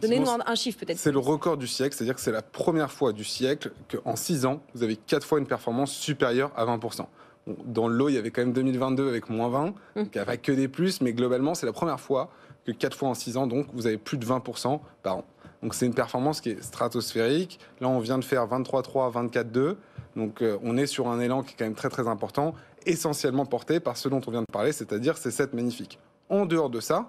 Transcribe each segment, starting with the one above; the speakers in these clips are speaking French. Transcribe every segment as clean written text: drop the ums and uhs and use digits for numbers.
Donnez-nous un chiffre peut-être. C'est le record du siècle, c'est-à-dire que c'est la première fois du siècle qu'en 6 ans, vous avez 4 fois une performance supérieure à 20%. Bon, dans le lot, il y avait quand même 2022 avec moins 20, donc il n'y a pas que des plus, mais globalement, c'est la première fois que 4 fois en 6 ans, donc vous avez plus de 20% par an. Donc c'est une performance qui est stratosphérique. Là, on vient de faire 23,3, 24,2, donc on est sur un élan qui est quand même très très important, essentiellement porté par ce dont on vient de parler, c'est-à-dire ces 7 magnifiques. En dehors de ça,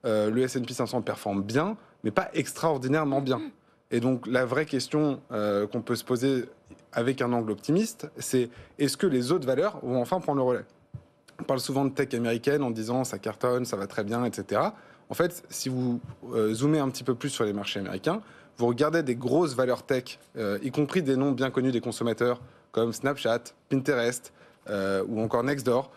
le S&P 500 performe bien, mais pas extraordinairement bien. Et donc la vraie question qu'on peut se poser avec un angle optimiste, c'est est-ce que les autres valeurs vont enfin prendre le relais ? On parle souvent de tech américaine en disant ça cartonne, ça va très bien, etc. En fait, si vous zoomez un petit peu plus sur les marchés américains, vous regardez des grosses valeurs tech, y compris des noms bien connus des consommateurs comme Snapchat, Pinterest ou encore Nextdoor,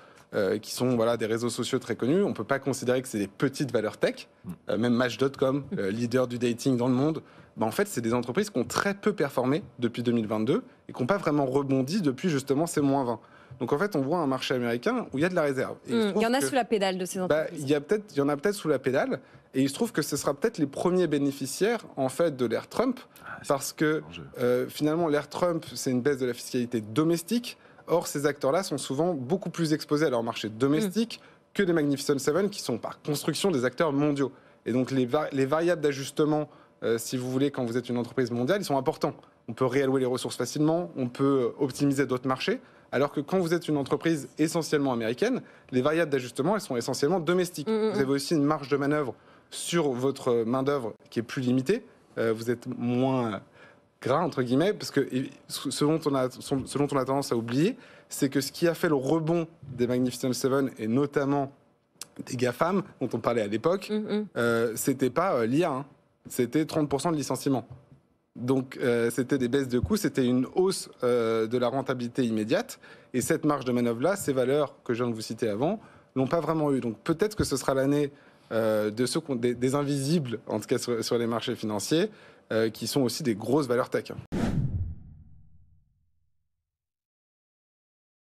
qui sont des réseaux sociaux très connus. On ne peut pas considérer que c'est des petites valeurs tech. Même Match.com, leader du dating dans le monde, en fait, c'est des entreprises qui ont très peu performé depuis 2022 et qui n'ont pas vraiment rebondi depuis justement ces moins 20. Donc en fait, on voit un marché américain où il y a de la réserve. Il y en a sous la pédale de ces entreprises. Il y en a peut-être sous la pédale. Et il se trouve que ce sera peut-être les premiers bénéficiaires en fait de l'ère Trump, parce que finalement l'ère Trump, c'est une baisse de la fiscalité domestique. Or, ces acteurs-là sont souvent beaucoup plus exposés à leur marché domestique que les Magnificent Seven, qui sont par construction des acteurs mondiaux. Et donc, les variables d'ajustement, si vous voulez, quand vous êtes une entreprise mondiale, ils sont importants. On peut réallouer les ressources facilement, on peut optimiser d'autres marchés, alors que quand vous êtes une entreprise essentiellement américaine, les variables d'ajustement, elles sont essentiellement domestiques. Vous avez aussi une marge de manœuvre sur votre main-d'œuvre qui est plus limitée. Vous êtes moins gras, entre guillemets, parce que ce dont on a tendance à oublier, c'est que ce qui a fait le rebond des Magnificent Seven, et notamment des GAFAM, dont on parlait à l'époque, c'était pas l'IA, hein. C'était 30% de licenciements. Donc c'était des baisses de coûts, c'était une hausse de la rentabilité immédiate, et cette marge de manœuvre-là, ces valeurs que je viens de vous citer avant, l'ont pas vraiment eu. Donc peut-être que ce sera l'année de ceux des invisibles, en tout cas sur les marchés financiers, qui sont aussi des grosses valeurs tech.